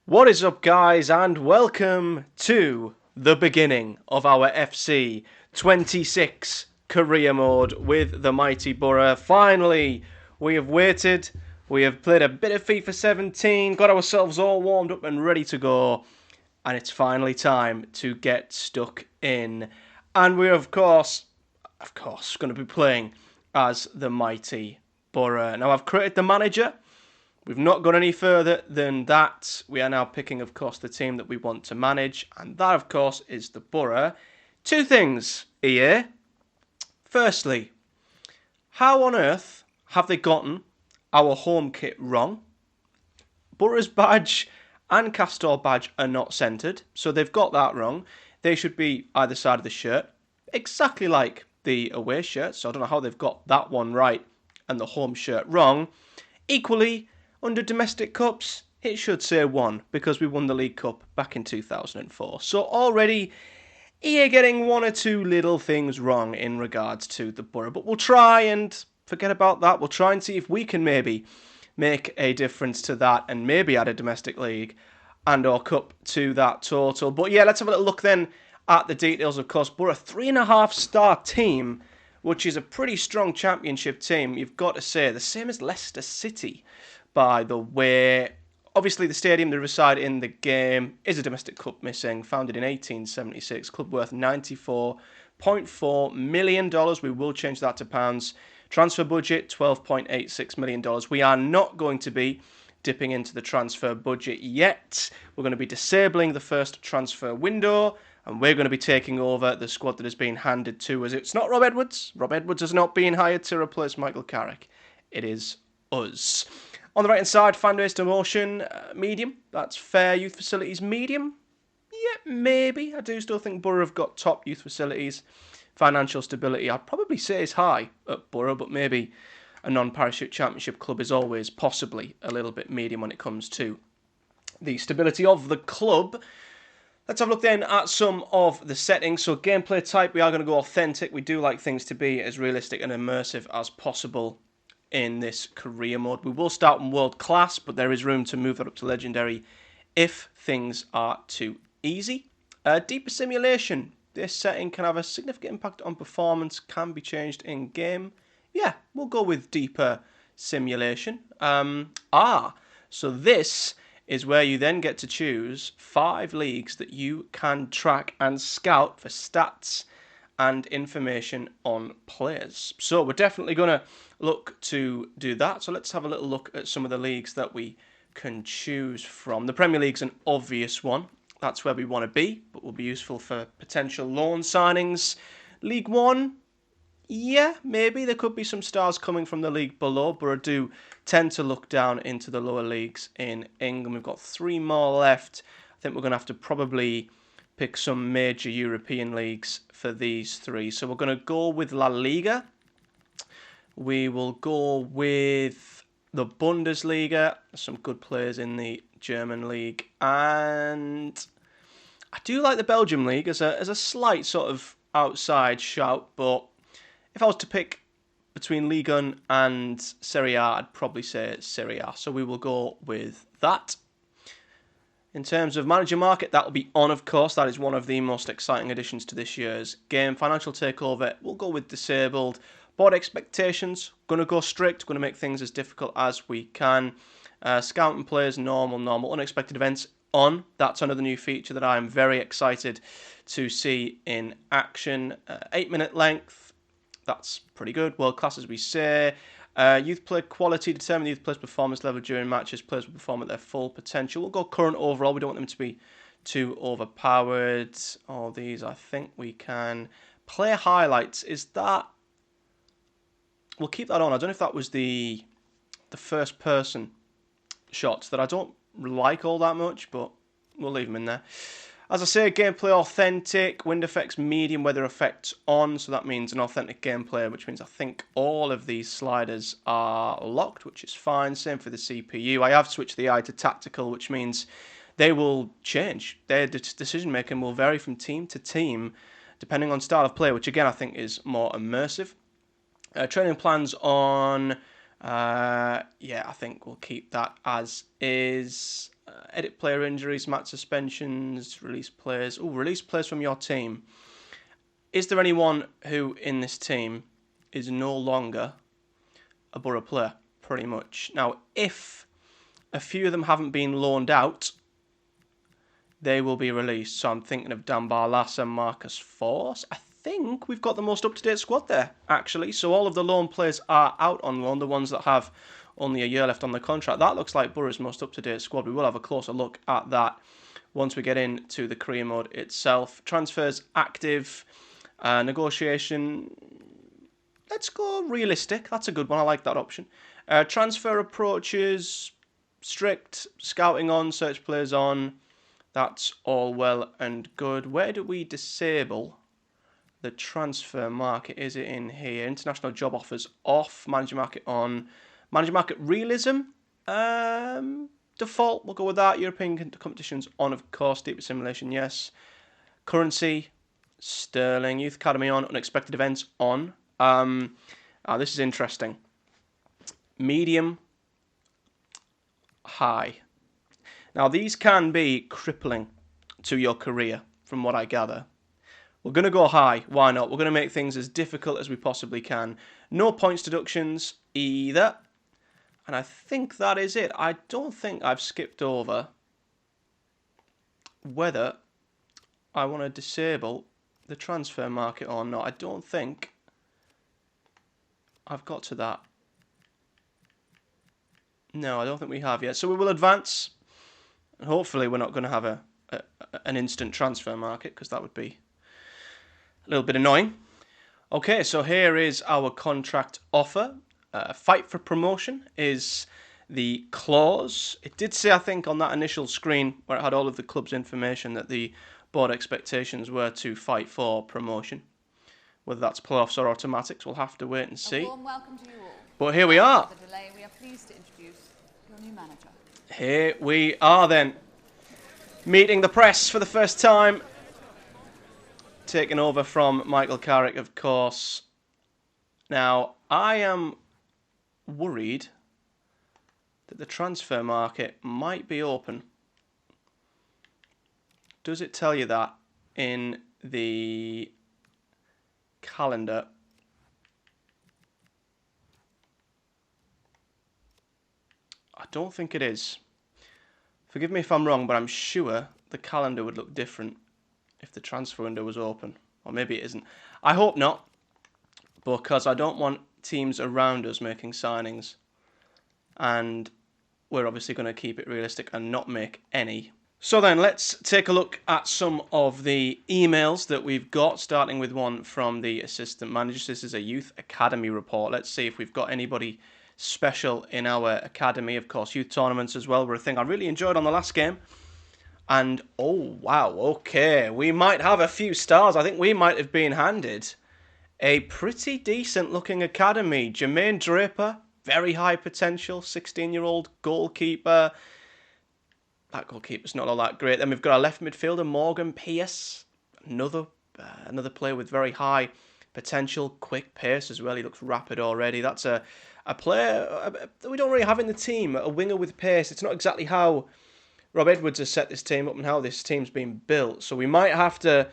What is up, guys, and welcome to the beginning of our FC 26 career mode with the mighty Boro. Finally, we have waited, we have played a bit of FIFA 17, got ourselves all warmed up and ready to go, and it's finally time to get stuck in. And we're, of course, going to be playing as the mighty Boro. Now, I've created the manager. We've not gone any further than that. We are now picking, of course, the team that we want to manage, and that, of course, is the Boro. Two things, EA. Firstly, how on earth have they gotten our home kit wrong? Boro's badge and Castor badge are not centred, so they've got that wrong. They should be either side of the shirt, exactly like the away shirt, so I don't know how they've got that one right and the home shirt wrong. Equally, under domestic cups, it should say 1 because we won the League Cup back in 2004. So already, EA getting one or two little things wrong in regards to the Boro. But we'll try and forget about that. We'll try and see if we can maybe make a difference to that and maybe add a domestic league and or cup to that total. But yeah, let's have a little look then at the details. Of course, Boro, 3.5-star team, which is a pretty strong championship team. You've got to say, the same as Leicester City, by the way. Obviously, the stadium they reside in the game is a domestic cup missing, founded in 1876, club worth $94.4 million. We will change that to pounds. Transfer budget, $12.86 million. We are not going to be dipping into the transfer budget yet. We're going to be disabling the first transfer window, and we're going to be taking over the squad that has been handed to us. It's not Rob Edwards. Rob Edwards has not been hired to replace Michael Carrick. It is us. On the right-hand side, fan-based emotion, medium. That's fair. Youth facilities, medium. Yeah, maybe. I do still think Boro have got top youth facilities. Financial stability, I'd probably say is high at Boro, but maybe a non-parachute championship club is always possibly a little bit medium when it comes to the stability of the club. Let's have a look then at some of the settings. So gameplay type, we are going to go authentic. We do like things to be as realistic and immersive as possible in this career mode. We will start in world class, but there is room to move that up to legendary if things are too easy. Deeper simulation. This setting can have a significant impact on performance, can be changed in game. Yeah, we'll go with deeper simulation. So this is where you then get to choose 5 leagues that you can track and scout for stats and information on players. So we're definitely going to look to do that. So let's have a little look at some of the leagues that we can choose from. The Premier League's an obvious one. That's where we want to be, but will be useful for potential loan signings. League One, yeah, maybe. There could be some stars coming from the league below, but I do tend to look down into the lower leagues in England. We've got 3 more left. I think we're going to have to probably pick some major European leagues for these 3. So we're going to go with La Liga. We will go with the Bundesliga. Some good players in the German league. And I do like the Belgium league as a slight sort of outside shout. But if I was to pick between Ligue 1 and Serie A, I'd probably say Serie A. So we will go with that. In terms of manager market, that will be on, of course. That is one of the most exciting additions to this year's game. Financial takeover, we'll go with disabled. Board expectations, going to go strict, going to make things as difficult as we can. Scouting players, normal. Unexpected events, on. That's another new feature that I'm very excited to see in action. 8-minute length, that's pretty good. World class, as we say. Youth player quality, determine the youth player's performance level during matches. Players will perform at their full potential. We'll go current overall. We don't want them to be too overpowered. All these, I think we can. Player highlights, is that... We'll keep that on. I don't know if that was the first person shots that I don't like all that much, but we'll leave them in there. As I say, gameplay authentic, wind effects medium, weather effects on, so that means an authentic gameplay, which means I think all of these sliders are locked, which is fine. Same for the CPU. I have switched the eye to tactical, which means they will change. Their decision making will vary from team to team, depending on style of play, which again I think is more immersive. Training plans on, yeah, I think we'll keep that as is. Edit player injuries, match suspensions, release players. Oh, release players from your team. Is there anyone who in this team is no longer a Boro player? Pretty much. Now, if a few of them haven't been loaned out, they will be released. So I'm thinking of Dan Barlas and Marcus Force. I think we've got the most up-to-date squad there, actually. So all of the loan players are out on loan, the ones that have only a year left on the contract. That looks like Boro's most up-to-date squad. We will have a closer look at that once we get into the career mode itself. Transfers active. Negotiation. Let's go realistic. That's a good one. I like that option. Transfer approaches. Strict. Scouting on. Search players on. That's all well and good. Where do we disable the transfer market? Is it in here? International job offers off. Manager market on. Manager market realism. Default, we'll go with that. European competitions on, of course. Deeper simulation, yes. Currency, sterling. Youth academy on. Unexpected events on. This is interesting. Medium, high. Now, these can be crippling to your career, from what I gather. We're going to go high. Why not? We're going to make things as difficult as we possibly can. No points deductions either. And I think that is it. I don't think I've skipped over whether I want to disable the transfer market or not. I don't think I've got to that. No, I don't think we have yet. So we will advance. And hopefully we're not going to have an instant transfer market, because that would be a little bit annoying. Okay, so here is our contract offer. Fight for promotion is the clause. It did say, I think, on that initial screen where it had all of the club's information that the board expectations were to fight for promotion. Whether that's playoffs or automatics, we'll have to wait and see. A warm welcome to you all. But here we are. After the delay, we are pleased to introduce your new manager. Here we are then. Meeting the press for the first time. Taking over from Michael Carrick, of course. Now, I am worried that the transfer market might be open. Does it tell you that in the calendar? I don't think it is. Forgive me if I'm wrong, but I'm sure the calendar would look different if the transfer window was open. Or maybe it isn't. I hope not, because I don't want teams around us making signings. And we're obviously going to keep it realistic and not make any. So then, let's take a look at some of the emails that we've got, starting with one from the assistant managers. This is a youth academy report. Let's see if we've got anybody special in our academy. Of course, youth tournaments as well were a thing I really enjoyed on the last game. And, oh, wow, okay, we might have a few stars. I think we might have been handed a pretty decent-looking academy. Jermaine Draper, very high potential, 16-year-old goalkeeper. That goalkeeper's not all that great. Then we've got our left midfielder, Morgan Pierce, another player with very high potential, quick pace as well. He looks rapid already. That's a player that we don't really have in the team, a winger with pace. It's not exactly how Rob Edwards has set this team up and how this team's been built. So we might have to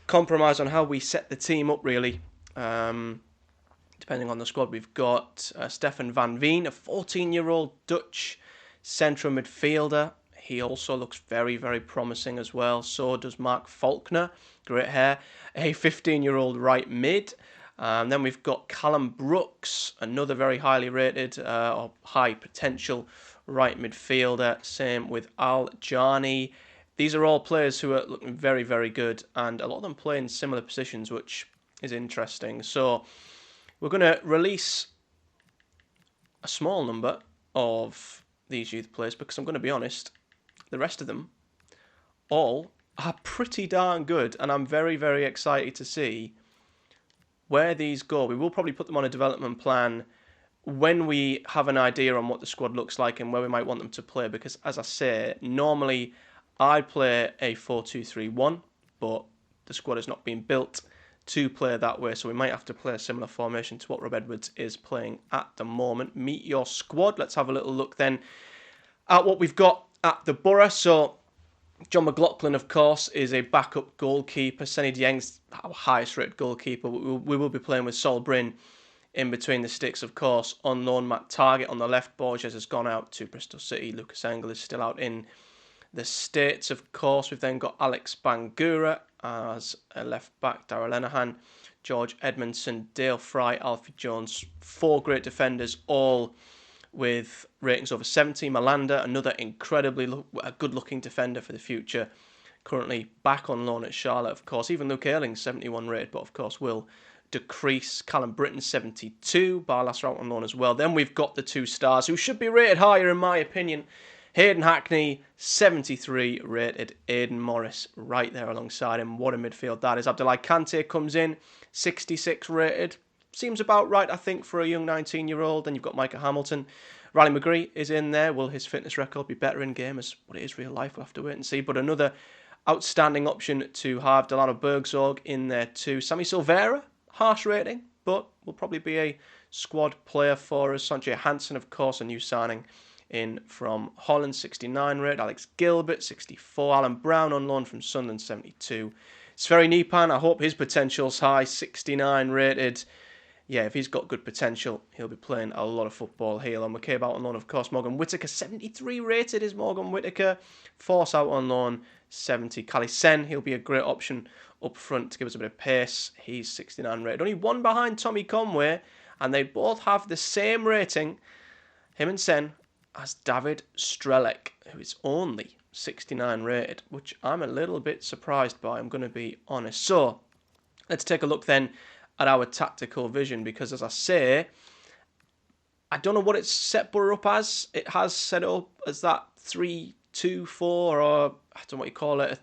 compromise on how we set the team up, really. Depending on the squad, we've got Stefan van Veen, a 14-year-old Dutch central midfielder. He also looks very, very promising as well. So does Mark Faulkner, great hair, a 15-year-old right mid. Then we've got Callum Brooks, another very highly rated or high potential right midfielder. Same with Al Jani. These are all players who are looking very, very good, and a lot of them play in similar positions, which is interesting. So we're going to release a small number of these youth players, because I'm going to be honest, the rest of them all are pretty darn good, and I'm very, very excited to see where these go. We will probably put them on a development plan when we have an idea on what the squad looks like and where we might want them to play, because, as I say, normally I play a 4-2-3-1, but the squad has not been built to play that way, so we might have to play a similar formation to what Rob Edwards is playing at the moment. Meet your squad. Let's have a little look then at what we've got at the Boro. So John McLaughlin, of course, is a backup goalkeeper. Senny Dieng's our highest rated goalkeeper. We will be playing with Sol Bryn in between the sticks, of course. On loan, Matt Targett on the left. Borges has gone out to Bristol City. Lucas Engel is still out in the States, of course. We've then got Alex Bangura as a left back. Darrell Lenihan, George Edmondson, Dale Fry, Alfie Jones. 4 great defenders, all with ratings over 70. Malanda, another incredibly good-looking defender for the future, currently back on loan at Charlotte, of course. Even Luke Ayling, 71 rated, but of course will decrease. Callum Britton, 72. Barlas are out on loan as well. Then we've got the 2 stars, who should be rated higher, in my opinion. Hayden Hackney, 73 rated. Aidan Morris right there alongside him. What a midfield that is. Abdoulaye Kante comes in, 66 rated. Seems about right, I think, for a young 19-year-old. Then you've got Micah Hamilton. Riley McGree is in there. Will his fitness record be better in game as what it is real life? We'll have to wait and see. But another outstanding option to have. Delano Bergzorg in there too. Sammy Silvera, harsh rating, but will probably be a squad player for us. Sanjay Hansen, of course, a new signing in from Holland, 69 rated. Alex Gilbert, 64. Alan Brown on loan from Sunderland, 72. Sverre Nipan, I hope his potential's high, 69 rated. Yeah, if he's got good potential, he'll be playing a lot of football here. On McCabe out on loan, of course. Morgan Whittaker, 73 rated is Morgan Whittaker. Force out on loan, 70. Kali Sen, he'll be a great option up front to give us a bit of pace. He's 69 rated. Only one behind Tommy Conway, and they both have the same rating, him and Sen, as David Strelec, who is only 69 rated, which I'm a little bit surprised by, I'm going to be honest. So, let's take a look then at our tactical vision, because as I say, I don't know what it's set Boro up as. It has set up as that 3-2-4, or I don't know what you call it, a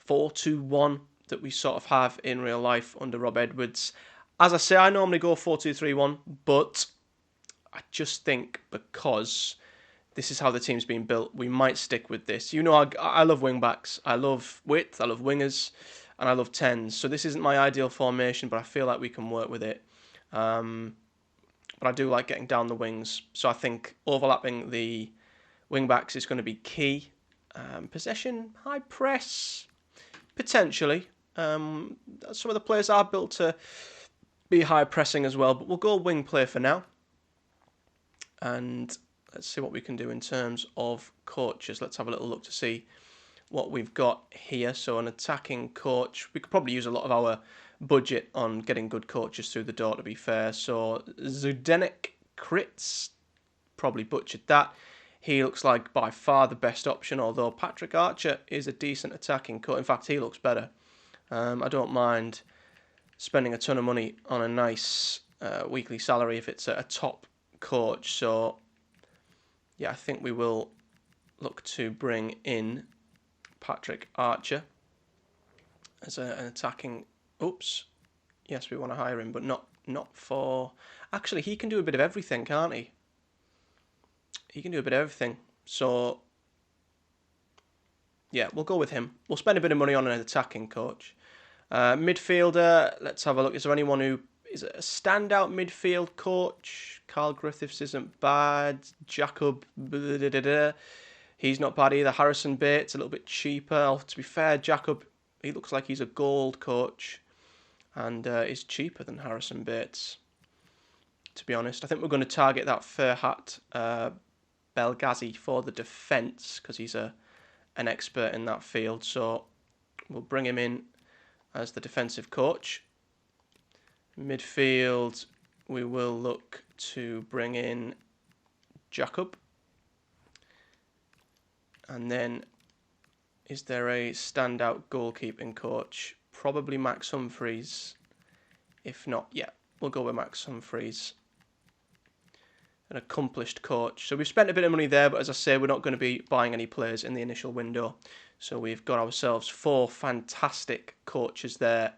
3-4-2-1 that we sort of have in real life under Rob Edwards. As I say, I normally go 4-2-3-1, but I just think because this is how the team's been built, we might stick with this. You know, I love wing-backs, I love width, I love wingers, and I love 10s. So this isn't my ideal formation, but I feel like we can work with it. But I do like getting down the wings. So I think overlapping the wing-backs is going to be key. Possession, high press, potentially. Some of the players are built to be high pressing as well, but we'll go wing play for now. And let's see what we can do in terms of coaches. Let's have a little look to see what we've got here. So an attacking coach. We could probably use a lot of our budget on getting good coaches through the door, to be fair. So Zdenek Kritz, probably butchered that. He looks like by far the best option, although Patrick Archer is a decent attacking coach. In fact, he looks better. I don't mind spending a ton of money on a nice weekly salary if it's a top coach. So yeah, I think we will look to bring in Patrick Archer as an attacking. Oops, yes, we want to hire him, but not for. Actually, he can do a bit of everything, can't he? He can do a bit of everything. So yeah, we'll go with him. We'll spend a bit of money on an attacking coach. Midfielder. Let's have a look. Is there anyone who is a standout midfield coach? Carl Griffiths isn't bad. Jacob. He's not bad either. Harrison Bates, a little bit cheaper. To be fair, Jacob, he looks like he's a gold coach and is cheaper than Harrison Bates, to be honest. I think we're going to target that Ferhat Belghazi for the defence because he's an expert in that field. So we'll bring him in as the defensive coach. Midfield, we will look to bring in Jacob. And then, is there a standout goalkeeping coach? Probably Max Humphreys. If not, yeah, we'll go with Max Humphreys. An accomplished coach. So we've spent a bit of money there, but as I say, we're not going to be buying any players in the initial window. So we've got ourselves 4 fantastic coaches there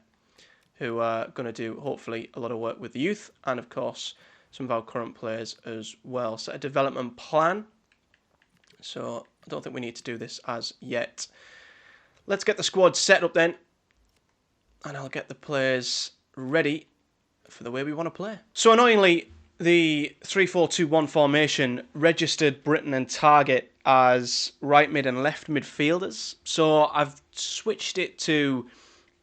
who are going to do, hopefully, a lot of work with the youth and, of course, some of our current players as well. Set a development plan. So I don't think we need to do this as yet. Let's get the squad set up then. And I'll get the players ready for the way we want to play. So annoyingly, the 3-4-2-1 formation registered Britton and Target as right mid and left midfielders. So I've switched it to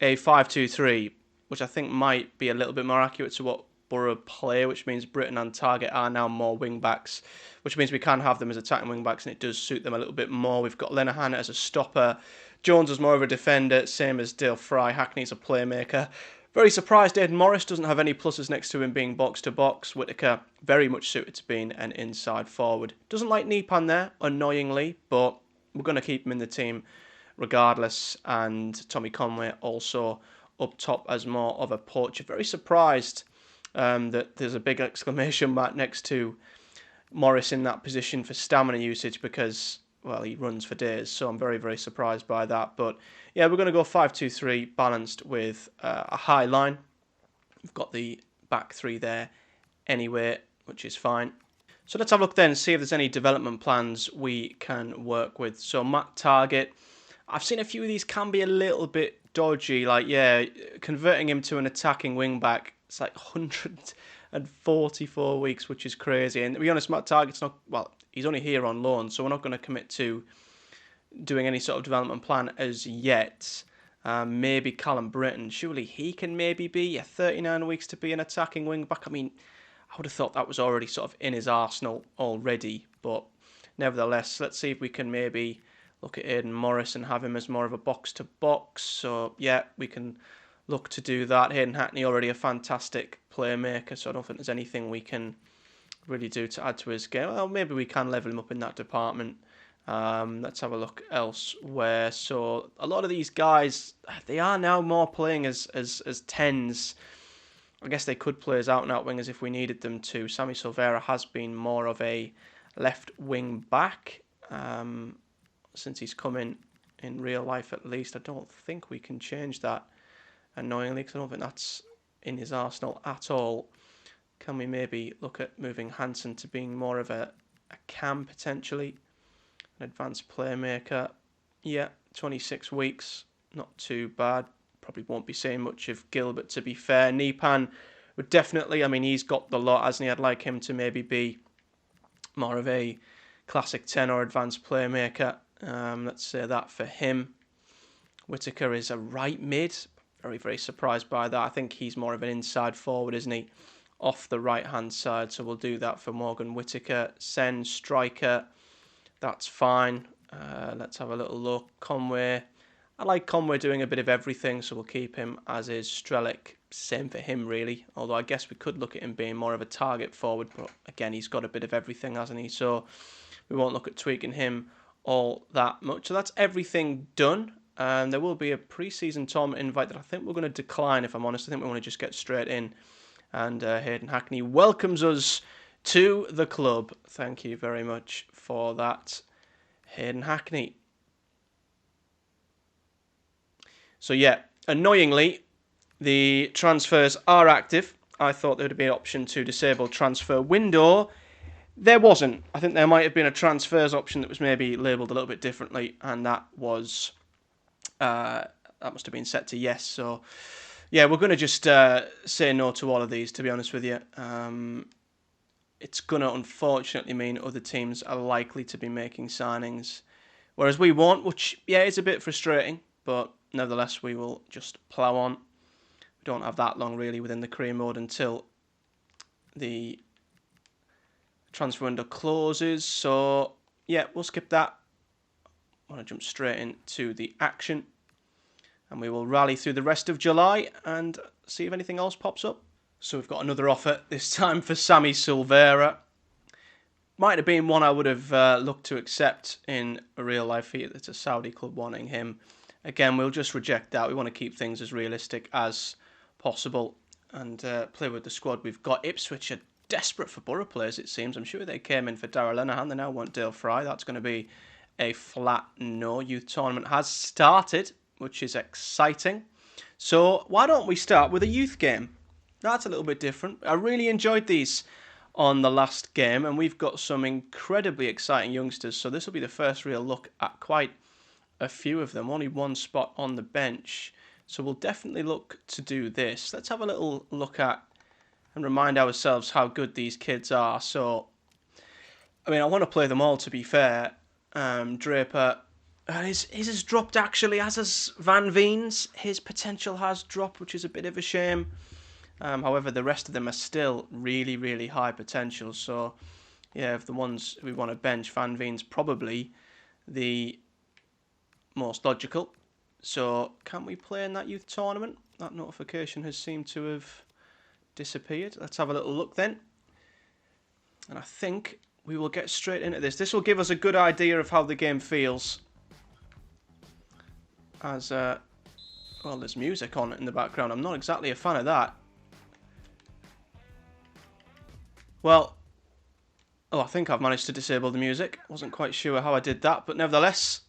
a 5-2-3, which I think might be a little bit more accurate to what Boro play, which means Britain and Target are now more wing backs, which means we can have them as attacking wing backs, and it does suit them a little bit more. We've got Linehan as a stopper, Jones is more of a defender, same as Dale Fry. Hackney's a playmaker. Very surprised Aidan Morris doesn't have any pluses next to him being box to box. Whittaker very much suited to being an inside forward. Doesn't like Nipan there, annoyingly, but we're going to keep him in the team regardless. And Tommy Conway also up top as more of a poacher. Very surprised that there's a big exclamation mark next to Morris in that position for stamina usage because, well, he runs for days. So I'm very, very surprised by that. But yeah, we're going to go 5-2-3 balanced with a high line. We've got the back three there anyway, which is fine. So let's have a look then and see if there's any development plans we can work with. So Matt Target, I've seen a few of these can be a little bit dodgy. Like, yeah, converting him to an attacking wing back, it's like 144 weeks, which is crazy. And to be honest, Matt Target's not, well, he's only here on loan, so we're not going to commit to doing any sort of development plan as yet. Maybe Callum Britton, surely he can maybe be 39 weeks to be an attacking wing back. I mean, I would have thought that was already sort of in his arsenal already, but nevertheless, let's see if we can maybe look at Aidan Morris and have him as more of a box-to-box. So, yeah, we can look to do that. Hayden Hackney already a fantastic playmaker, so I don't think there's anything we can really do to add to his game. Well, maybe we can level him up in that department. Let's have a look elsewhere. So, a lot of these guys, they are now more playing as 10s. I guess they could play as out-and-out wingers if we needed them to. Sammy Silvera has been more of a left wing back since he's come in real life at least. I don't think we can change that, annoyingly, because I don't think that's in his arsenal at all. Can we maybe look at moving Hansen to being more of a cam, potentially? An advanced playmaker. Yeah, 26 weeks. Not too bad. Probably won't be saying much of Gilbert, to be fair. Nipan would definitely, I mean, he's got the lot, hasn't he? I'd like him to maybe be more of a classic 10 or advanced playmaker. Let's say that for him. Whittaker is a right mid. Very, very surprised by that. I think he's more of an inside forward, isn't he? Off the right-hand side, so we'll do that for Morgan Whittaker. Sen, striker, that's fine. Let's have a little look. Conway. I like Conway doing a bit of everything, so we'll keep him as is. Strelic, same for him, really. Although I guess we could look at him being more of a target forward, but again, he's got a bit of everything, hasn't he? So we won't look at tweaking him all that much. So that's everything done. There will be a pre-season tournament invite that I think we're going to decline, if I'm honest. I think we want to just get straight in. And Hayden Hackney welcomes us to the club. Thank you very much for that, Hayden Hackney. So yeah, annoyingly, the transfers are active. I thought there would be an option to disable transfer window. There wasn't. I think there might have been a transfers option that was maybe labelled a little bit differently, and that was that must have been set to yes. So yeah, we're going to just say no to all of these, to be honest with you. It's going to unfortunately mean other teams are likely to be making signings, whereas we won't, which, yeah, is a bit frustrating, but nevertheless, we will just plough on. We don't have that long, really, within the career mode until the transfer window closes. So, yeah, we'll skip that. I want to jump straight into the action. And we will rally through the rest of July and see if anything else pops up. So we've got another offer, this time for Sammy Silvera. Might have been one I would have looked to accept in real life. It's a Saudi club wanting him. Again, we'll just reject that. We want to keep things as realistic as possible and play with the squad we've got. Ipswich are desperate for Boro players, it seems. I'm sure they came in for Darragh Lenihan. They now want Dale Fry. That's going to be a flat no. Youth tournament has started, which is exciting. So why don't we start with a youth game? That's a little bit different. I really enjoyed these on the last game, and we've got some incredibly exciting youngsters. So this will be the first real look at quite a few of them. Only one spot on the bench. So we'll definitely look to do this. Let's have a little look at and remind ourselves how good these kids are. So, I mean, I want to play them all, to be fair. Draper. His has dropped actually, as has Van Veen's. His potential has dropped, which is a bit of a shame. However, the rest of them are still really, really high potential. So, yeah, of the ones we want to bench, Van Veen's probably the most logical. So, can we play in that youth tournament? That notification has seemed to have disappeared. Let's have a little look then. And I think we will get straight into this. This will give us a good idea of how the game feels. As, well, there's music on in the background. I'm not exactly a fan of that. Well, I think I've managed to disable the music. Wasn't quite sure how I did that, but nevertheless,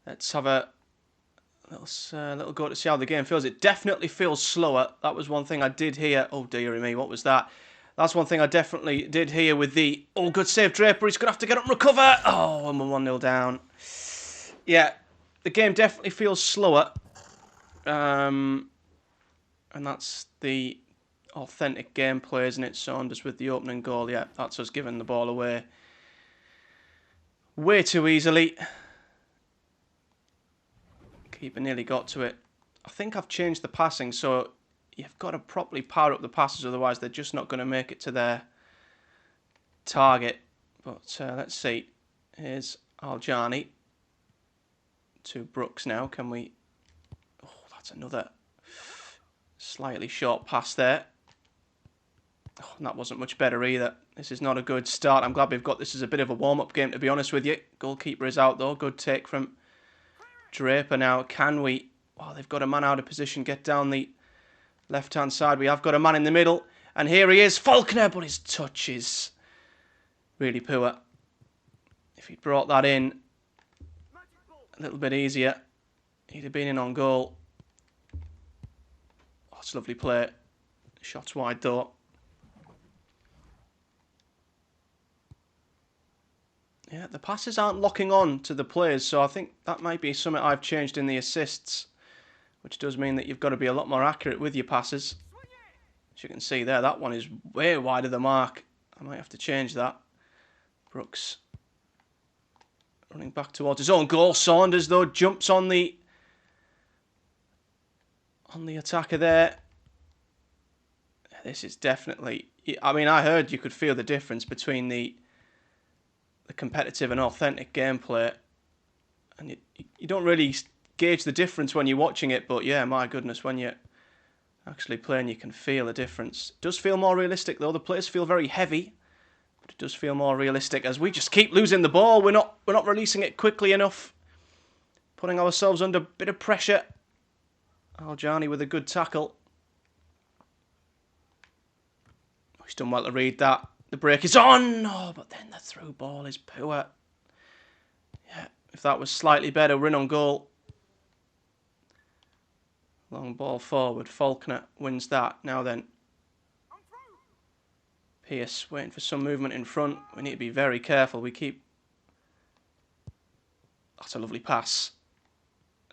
let's have a little go to see how the game feels. It definitely feels slower. That was one thing I did hear. Oh, dearie me, what was that? That's one thing I definitely did hear with the... Oh, good save, Draper. He's going to have to get up and recover. Oh, and we're 1-0 down. Yeah, the game definitely feels slower. And that's the authentic gameplay, isn't it? Saunders with the opening goal. Yeah, that's us giving the ball away way too easily. Keeper nearly got to it. I think I've changed the passing, so you've got to properly power up the passes, otherwise they're just not going to make it to their target. But let's see. Here's Aljani to Brooks now. Can we... Oh, that's another slightly short pass there. Oh, and that wasn't much better either. This is not a good start. I'm glad we've got this as a bit of a warm-up game, to be honest with you. Goalkeeper is out, though. Good take from Draper now. Can we... Oh, they've got a man out of position. Get down the left-hand side. We have got a man in the middle. And here he is, Faulkner, but his touch is really poor. If he'd brought that in a little bit easier, he'd have been in on goal. Oh, it's a lovely play. Shots wide, though. Yeah, the passes aren't locking on to the players, so I think that might be something I've changed in the assists, which does mean that you've got to be a lot more accurate with your passes. As you can see there, that one is way wide of the mark. I might have to change that. Brooks running back towards his own goal. Saunders, though, jumps on the attacker there. This is definitely... I mean, I heard you could feel the difference between the competitive and authentic gameplay, and you don't really gauge the difference when you're watching it, but yeah, my goodness, when you're actually playing, you can feel a difference. It does feel more realistic, though. The players feel very heavy, but it does feel more realistic as we just keep losing the ball. We're not releasing it quickly enough, putting ourselves under a bit of pressure. Aljani with a good tackle. He's done well to read that. The break is on! Oh, but then the through ball is poor. Yeah, if that was slightly better, we're in on goal. Long ball forward. Faulkner wins that. Now then. Pearce waiting for some movement in front. We need to be very careful. We keep... That's a lovely pass.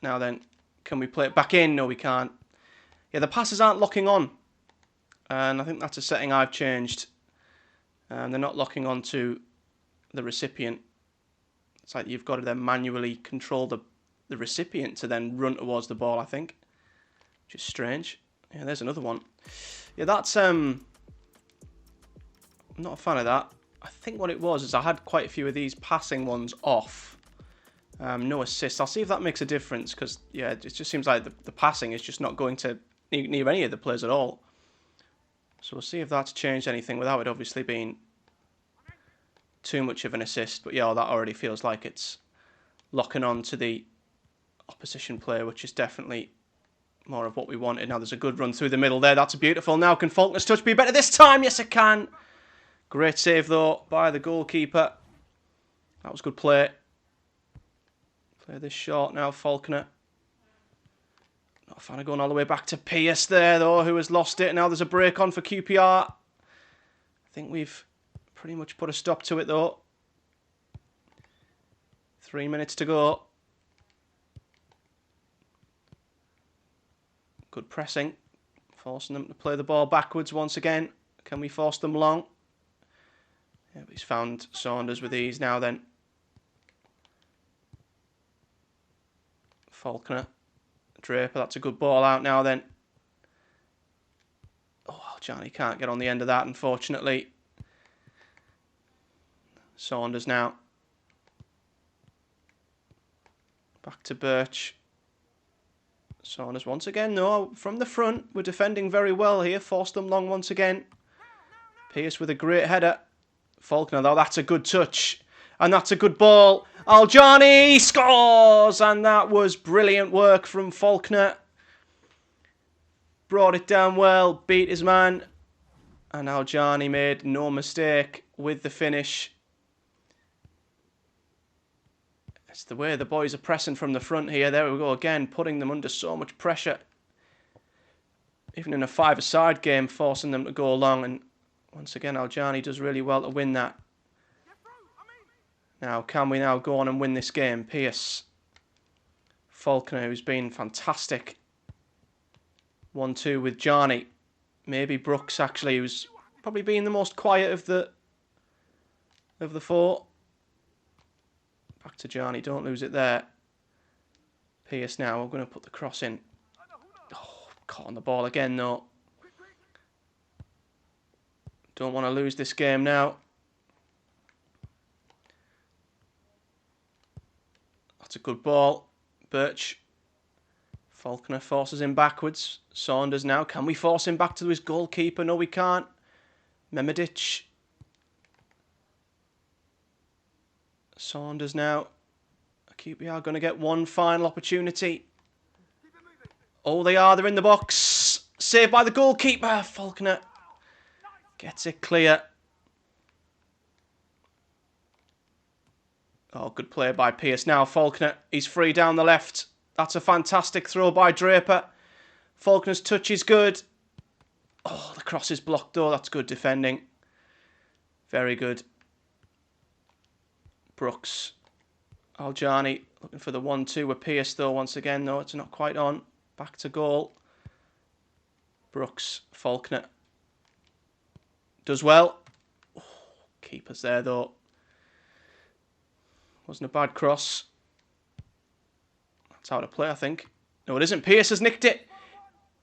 Now then, can we play it back in? No, we can't. Yeah, the passes aren't locking on. And I think that's a setting I've changed. They're not locking on to the recipient. It's like you've got to then manually control the recipient to then run towards the ball, I think. Which is strange. Yeah, there's another one. Yeah, that's... I'm not a fan of that. I think what it was is I had quite a few of these passing ones off. No assists. I'll see if that makes a difference, because, yeah, it just seems like the passing is just not going to near any of the players at all. So we'll see if that's changed anything without it obviously being too much of an assist. But yeah, that already feels like it's locking on to the opposition player, which is definitely more of what we wanted. Now there's a good run through the middle there. That's beautiful. Now can Faulkner's touch be better this time? Yes, it can. Great save, though, by the goalkeeper. That was good play. Play this short now, Faulkner. Not a fan of going all the way back to Pearce there, though, who has lost it. Now there's a break on for QPR. I think we've pretty much put a stop to it, though. 3 minutes to go. Good pressing. Forcing them to play the ball backwards once again. Can we force them long? Yeah, but he's found Saunders with ease now then. Faulkner. Draper, that's a good ball out now then. Oh, Johnny can't get on the end of that, unfortunately. Saunders now. Back to Birch. Saunders once again, no, from the front. We're defending very well here. Forced them long once again. Pearce with a great header. Faulkner, though, that's a good touch. And that's a good ball. Aljani scores! And that was brilliant work from Faulkner. Brought it down well, beat his man. And Aljani made no mistake with the finish. It's the way the boys are pressing from the front here. There we go again, putting them under so much pressure. Even in a five-a-side game, forcing them to go long. And once again, Aljani does really well to win that. Now, can we now go on and win this game? Pearce. Faulkner, who's been fantastic. 1-2 with Jarney. Maybe Brooks, actually, who's probably been the most quiet of the four. Back to Jarney, don't lose it there. Pearce now, we're going to put the cross in. Oh, caught on the ball again, though. Don't want to lose this game now. That's a good ball. Birch. Faulkner forces him backwards. Saunders now. Can we force him back to his goalkeeper? No, we can't. Memedic. Saunders now. QPR going to get one final opportunity. Oh, they are. They're in the box. Saved by the goalkeeper. Faulkner gets it clear. Oh, good play by Pearce. Now Faulkner, he's free down the left. That's a fantastic throw by Draper. Faulkner's touch is good. Oh, the cross is blocked though. That's good defending. Very good. Brooks. Aljani looking for the 1-2 with Pearce though once again. No, it's not quite on. Back to goal. Brooks. Faulkner. Does well. Oh, keeper's there though. Wasn't a bad cross. That's how to play, I think. No, it isn't. Pearce has nicked it.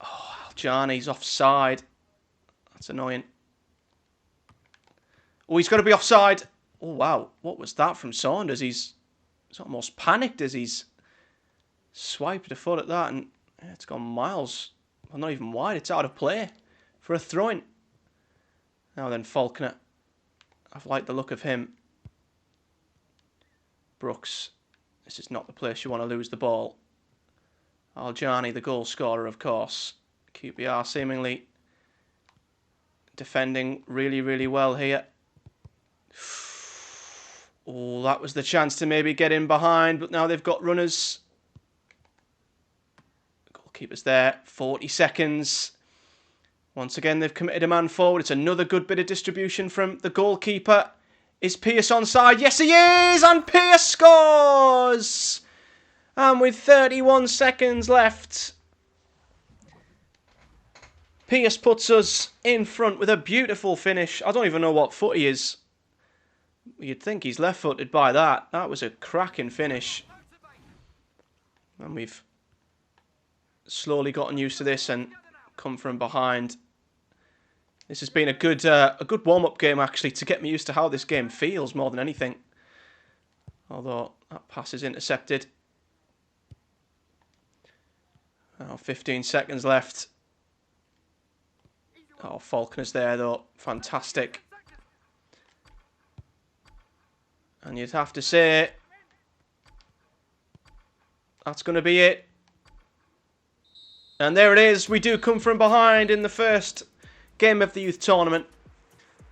Oh, Aljani's offside. That's annoying. Oh, he's got to be offside. Oh, wow. What was that from Saunders? He's almost panicked as he's swiped a foot at that. And yeah, it's gone miles. Well, not even wide. It's out of play for a throw-in. Now then, Faulkner. I've liked the look of him. Brooks. This is not the place you want to lose the ball. Aljani, the goal scorer, of course. QPR seemingly defending really, really well here. Oh, that was the chance to maybe get in behind, but now they've got runners. Goalkeeper's there. 40 seconds. Once again, they've committed a man forward. It's another good bit of distribution from the goalkeeper. Is Pearce onside? Yes, he is! And Pearce scores! And with 31 seconds left, Pearce puts us in front with a beautiful finish. I don't even know what foot he is. You'd think he's left-footed by that. That was a cracking finish. And we've slowly gotten used to this and come from behind. This has been a good warm-up game, actually, to get me used to how this game feels more than anything. Although that pass is intercepted. Oh, 15 seconds left. Oh, Faulkner's there, though. Fantastic. And you'd have to say that's going to be it. And there it is. We do come from behind in the first game of the youth tournament.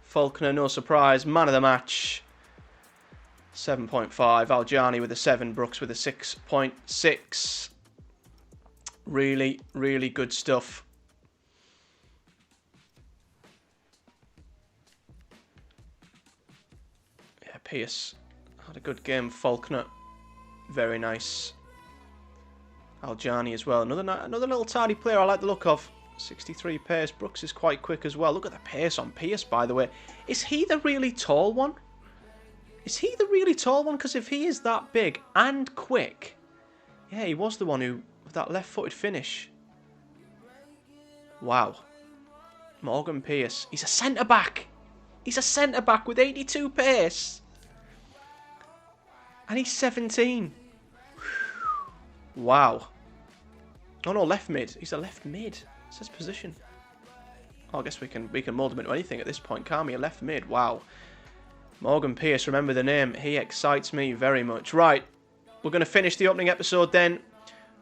Faulkner, no surprise, man of the match. 7.5. Aljani with a 7. Brooks with a 6.6. Really, really good stuff. Yeah, Pearce had a good game. Faulkner, very nice. Aljani as well. Another little tidy player I like the look of. 63 pace. Brooks is quite quick as well. Look at the pace on Pearce, by the way. Is he the really tall one? Is he the really tall one? Because if he is that big and quick, Yeah, he was the one who, with that left-footed finish. Wow. Morgan Pearce. He's a centre-back. He's a centre-back with 82 pace. And he's 17. Wow. Oh no, left mid. He's a left mid. It says position. Oh, I guess we can mould him into anything at this point, can't we? A left mid. Wow. Morgan Pearce, remember the name. He excites me very much. Right. We're going to finish the opening episode then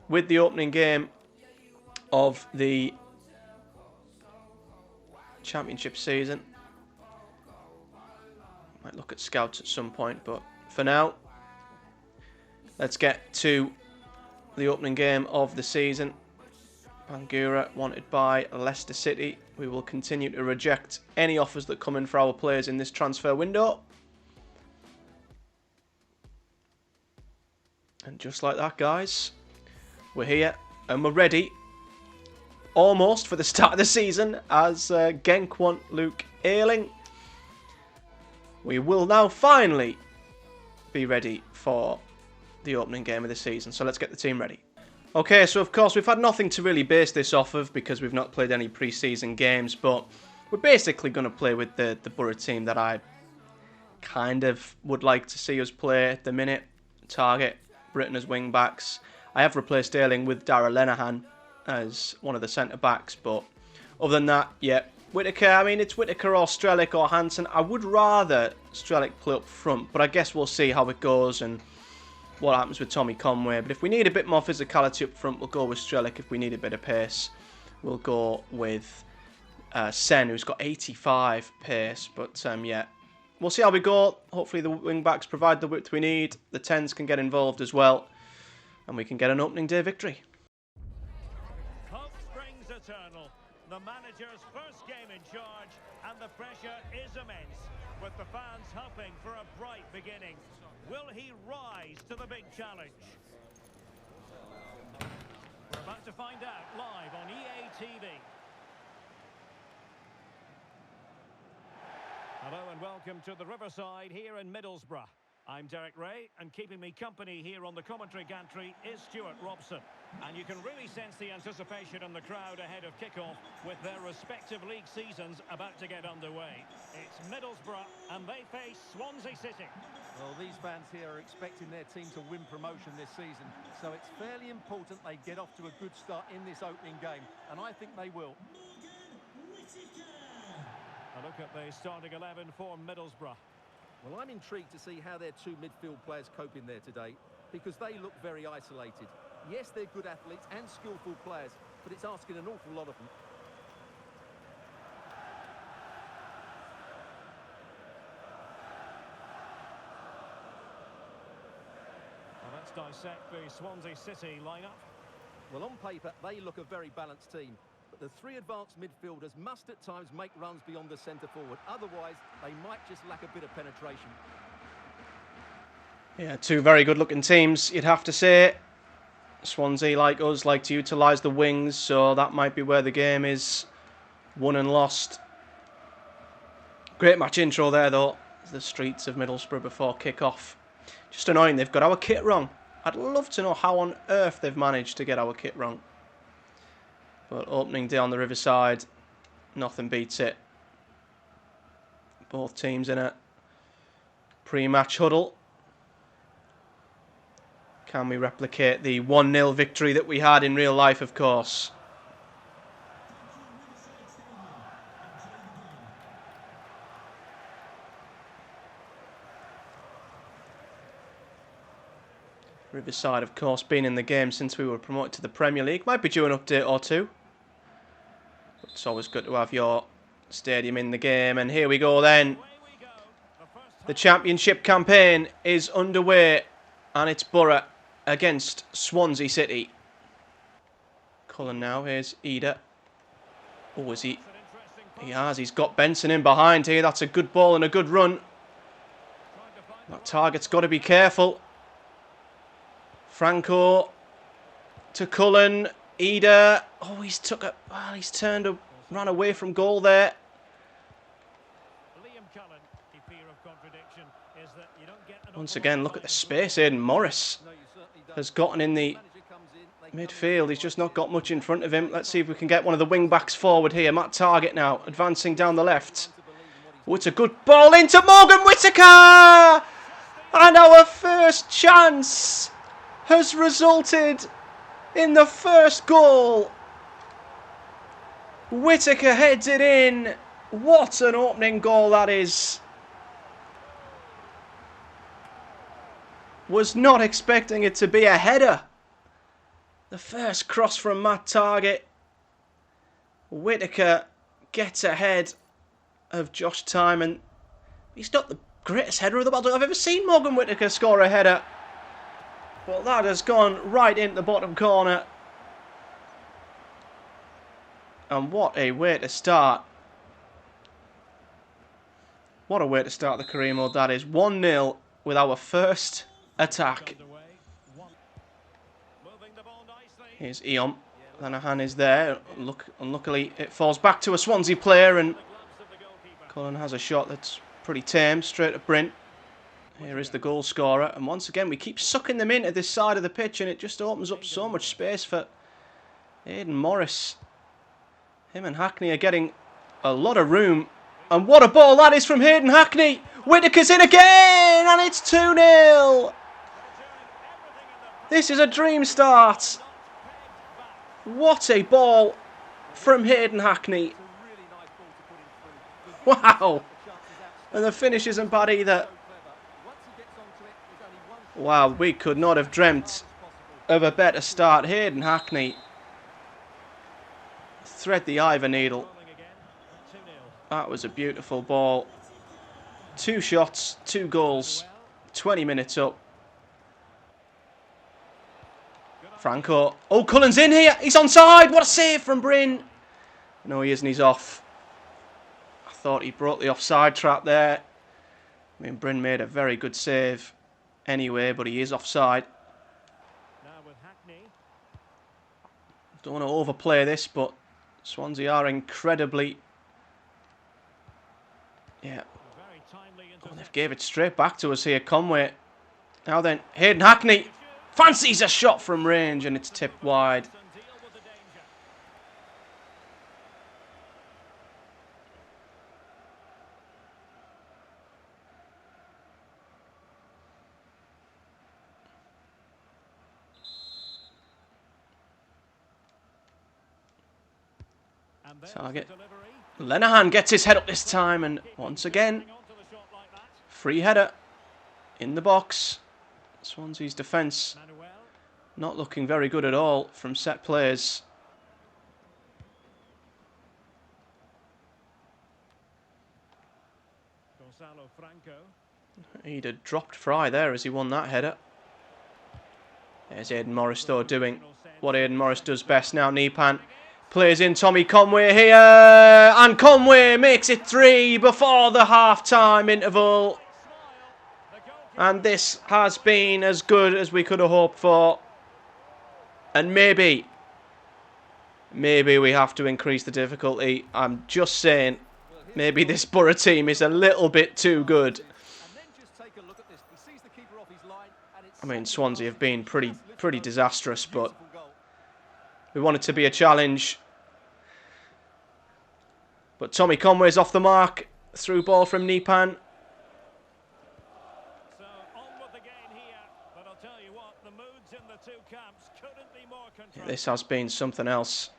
with the opening game of the Championship season. Might look at scouts at some point, but for now, let's get to the opening game of the season. Bangura wanted by Leicester City. We will continue to reject any offers that come in for our players in this transfer window. And just like that, guys, we're here and we're ready almost for the start of the season as Genk want Luke Ayling. We will now finally be ready for the opening game of the season. So let's get the team ready. Okay, so of course we've had nothing to really base this off of because we've not played any pre-season games, but we're basically going to play with the Boro team that I kind of would like to see us play at the minute. Target Britain as wing backs. I have replaced Ayling with Darragh Lenihan as one of the centre backs, but other than that, yeah, Whittaker. I mean, it's Whittaker or Strelic or Hansen. I would rather Strelic play up front, but I guess we'll see how it goes and what happens with Tommy Conway. But if we need a bit more physicality up front, we'll go with Strelic. If we need a bit of pace, we'll go with Sen, who's got 85 pace. But yeah, we'll see how we go. Hopefully the wing backs provide the width we need. The 10s can get involved as well, and we can get an opening day victory. Hope springs eternal. The manager's first game in charge, and the pressure is immense, with the fans hoping for a bright beginning. Will he rise to the big challenge? We're about to find out live on EA TV. Hello and welcome to the Riverside here in Middlesbrough. I'm Derek Ray, and keeping me company here on the commentary gantry is Stuart Robson. And you can really sense the anticipation in the crowd ahead of kickoff with their respective league seasons about to get underway. It's Middlesbrough and they face Swansea City. Well, these fans here are expecting their team to win promotion this season, so it's fairly important they get off to a good start in this opening game, and I think they will. A look at the starting 11 for Middlesbrough. Well, I'm intrigued to see how their two midfield players cope in there today, because they look very isolated. Yes, they're good athletes and skillful players, but it's asking an awful lot of them. Well, let's dissect the Swansea City lineup. Well, on paper, they look a very balanced team, but the three advanced midfielders must at times make runs beyond the centre forward. Otherwise, they might just lack a bit of penetration. Yeah, two very good looking teams, you'd have to say. Swansea, like us, like to utilise the wings, so that might be where the game is won and lost. Great match intro there, though. The streets of Middlesbrough before kick-off. Just annoying, they've got our kit wrong. I'd love to know how on earth they've managed to get our kit wrong. But opening day on the Riverside, nothing beats it. Both teams in a pre-match huddle. Can we replicate the 1-0 victory that we had in real life, of course? Riverside, of course, been in the game since we were promoted to the Premier League. Might be due an update or two. But it's always good to have your stadium in the game. And here we go then. The Championship campaign is underway. And it's Boro against Swansea City. Cullen now. Here's Eder. Oh, is he? He has. He's got Benson in behind here. That's a good ball and a good run. That target's got to be careful. Franco to Cullen. Eder. Oh, he's turned a ran away from goal there. Once again, look at the space. Aidan Morris has gotten in the Midfield, he's just not got much in front of him. Let's see if we can get one of the wing-backs forward here. Matt Targett now, advancing down the left. Oh, it's a good ball into Morgan Whittaker! And our first chance has resulted in the first goal. Whittaker heads it in. What an opening goal that is. Was not expecting it to be a header. The first cross from Matt Targett. Whittaker gets ahead of Josh Tymon. He's not the greatest header of the world. I've ever seen Morgan Whittaker score a header. But that has gone right into the bottom corner. And what a way to start. What a way to start the career mode that is. 1-0 with our first attack. Here's Eon. Lanahan is there. Unluckily, it falls back to a Swansea player, and Cullen has a shot that's pretty tame, straight at Brint. Here is the goal scorer, and once again we keep sucking them into this side of the pitch, and it just opens up so much space for Aidan Morris. Him and Hackney are getting a lot of room, and what a ball that is from Hayden Hackney! Whittaker's in again, and it's 2-0! This is a dream start. What a ball from Hayden Hackney. Wow. And the finish isn't bad either. Wow, we could not have dreamt of a better start. Hayden Hackney. Thread the Ivor needle. That was a beautiful ball. 2 shots, 2 goals. 20 minutes up. Franco. Oh, Cullen's in here. He's onside. What a save from Bryn. No, he isn't. He's off. I thought he broke the offside trap there. I mean, Bryn made a very good save anyway, but he is offside. Don't want to overplay this, but Swansea are incredibly... Yeah. Oh, they've gave it straight back to us here. Conway. Now then, Hayden Hackney. Fancies a shot from range, and it's tipped wide. Target. Lenihan gets his head up this time, and once again, free header in the box. Swansea's defence not looking very good at all from set players. He'd have dropped Fry there as he won that header. There's Aidan Morris though doing what Aidan Morris does best now. Nepan plays in Tommy Conway here, and Conway makes it 3 before the half-time interval. And this has been as good as we could have hoped for. And maybe we have to increase the difficulty. I'm just saying, maybe this Boro team is a little bit too good. I mean, Swansea have been pretty disastrous, but we want it to be a challenge. But Tommy Conway's off the mark. Through ball from Nepan. This has been something else.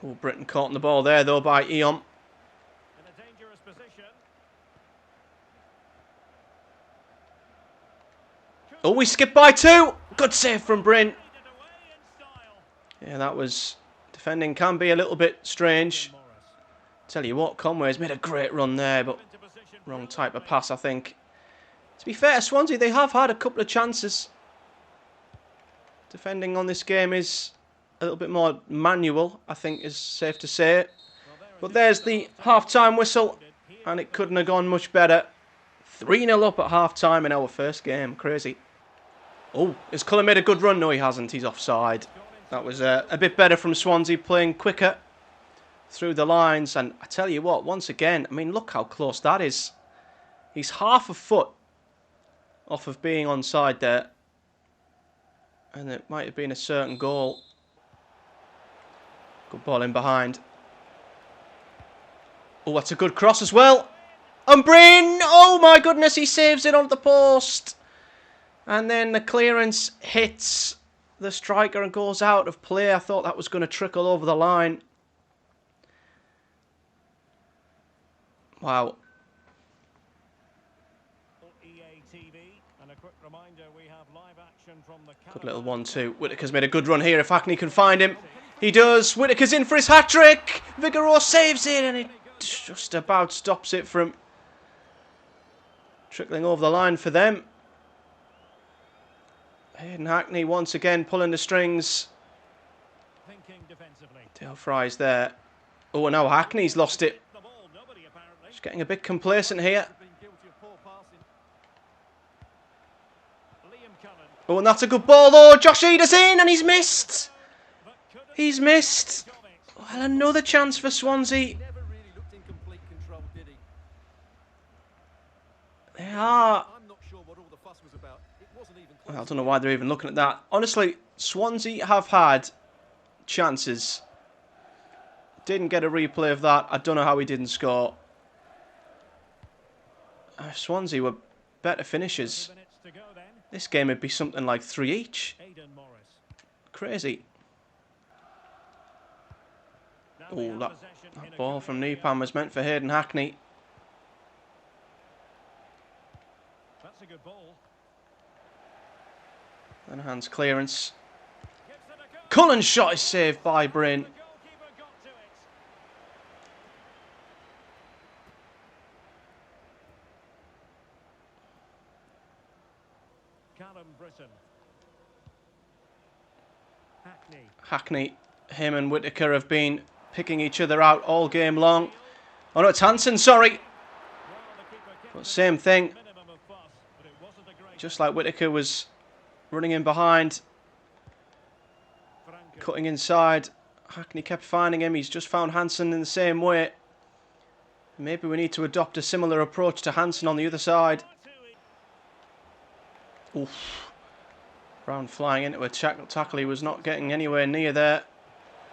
Oh, Britain caught in the ball there though by Eon. Oh, we skipped by 2. Good save from Bryn. Yeah, that was... Defending can be a little bit strange. Tell you what, Conway's made a great run there, but wrong type of pass, I think. To be fair to Swansea, they have had a couple of chances. Defending on this game is a little bit more manual, I think is safe to say. But there's the half-time whistle, and it couldn't have gone much better. 3-0 up at half-time in our first game. Crazy. Oh, has Cullen made a good run? No, he hasn't. He's offside. That was a bit better from Swansea, playing quicker through the lines. And I tell you what, once again, I mean, look how close that is. He's half a foot off of being onside there. And it might have been a certain goal. Good ball in behind. Oh, that's a good cross as well. And Bryn, oh my goodness, he saves it onto the post. And then the clearance hits the striker and goes out of play. I thought that was going to trickle over the line. Wow. Good little 1-2. Whittaker's made a good run here if Hackney can find him. He does. Whittaker's in for his hat-trick. Vigoro saves it and it just about stops it from trickling over the line for them. Hayden Hackney once again pulling the strings. Dale Fry's there. Oh, now Hackney's lost it. Just getting a bit complacent here. Oh, and that's a good ball though. Josh Eda's in and he's missed. He's missed. Well, another chance for Swansea. They are. Well, I don't know why they're even looking at that. Honestly, Swansea have had chances. Didn't get a replay of that. I don't know how he didn't score. Swansea were better finishers. This game would be something like 3 each. Crazy. Oh, that ball from Neepan was meant for Hayden Hackney. That's a good ball. Lenahan's clearance. Cullen's shot is saved by Bryn. Hackney, him and Whittaker have been picking each other out all game long. Oh no, it's Hansen, sorry. But same thing. Just like Whittaker was running in behind, cutting inside. Hackney kept finding him. He's just found Hansen in the same way. Maybe we need to adopt a similar approach to Hansen on the other side. Oof. Brown flying into a tackle. He was not getting anywhere near there.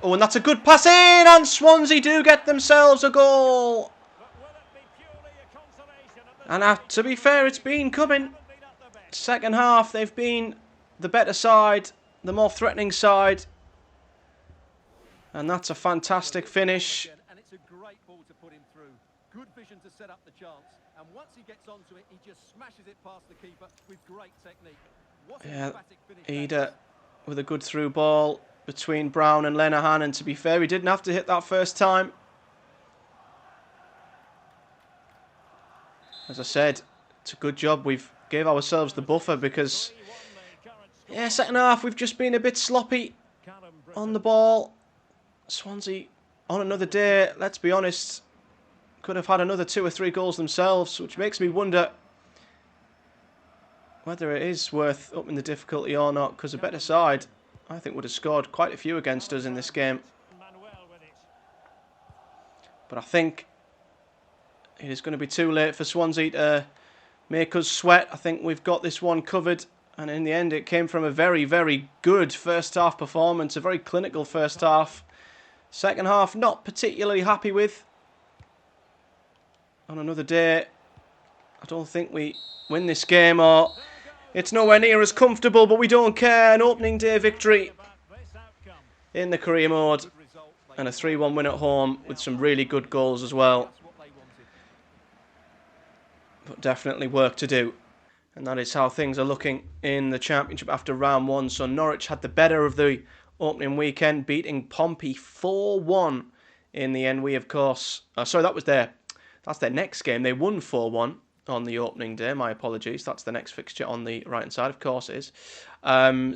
Oh, and that's a good pass in, and Swansea do get themselves a goal. And to be fair, it's been coming. Second half, they've been the better side, the more threatening side. And that's a fantastic finish. And it's a great ball to put him through. Good vision to set up the chance. And once he gets onto it, he just smashes it past the keeper with great technique. Yeah, Eda with a good through ball between Brown and Lenahan. And to be fair, he didn't have to hit that first time. As I said, it's a good job we've gave ourselves the buffer because, yeah, second half we've just been a bit sloppy on the ball. Swansea, on another day, let's be honest, could have had another 2 or 3 goals themselves, which makes me wonder whether it is worth upping the difficulty or not, because a better side, I think, would have scored quite a few against us in this game. But I think it is going to be too late for Swansea to make us sweat. I think we've got this one covered. And in the end, it came from a very, very good first half performance. A very clinical first half. Second half, not particularly happy with. On another day, I don't think we win this game, or it's nowhere near as comfortable, but we don't care. An opening day victory in the career mode. And a 3-1 win at home with some really good goals as well. But definitely work to do. And that is how things are looking in the Championship after round 1. So Norwich had the better of the opening weekend, beating Pompey 4-1 in the end. We, of course... that's their next game. They won 4-1 on the opening day. My apologies. That's the next fixture on the right-hand side, of course it is.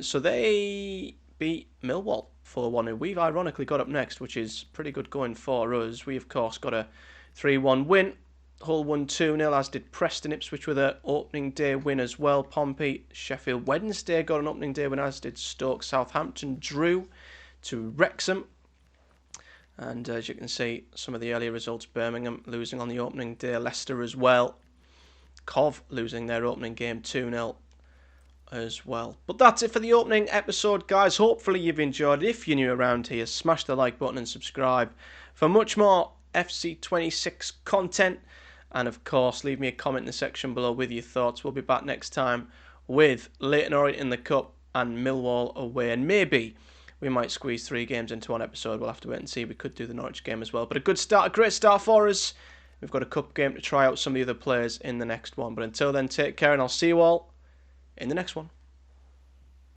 So they beat Millwall 4-1. And we've ironically got up next, which is pretty good going for us. We, of course, got a 3-1 win. Hull won 2-0, as did Preston Ipswich with an opening day win as well. Pompey, Sheffield Wednesday got an opening day win, as did Stoke. Southampton drew to Wrexham. And as you can see, some of the earlier results, Birmingham losing on the opening day, Leicester as well. Cov losing their opening game 2-0 as well. But that's it for the opening episode, guys. Hopefully you've enjoyed it. If you're new around here, smash the like button and subscribe for much more FC26 content. And of course, leave me a comment in the section below with your thoughts. We'll be back next time with Leyton Orient in the Cup and Millwall away. And maybe we might squeeze 3 games into one episode. We'll have to wait and see. We could do the Norwich game as well. But a good start, a great start for us. We've got a cup game to try out some of the other players in the next one. But until then, take care and I'll see you all in the next one.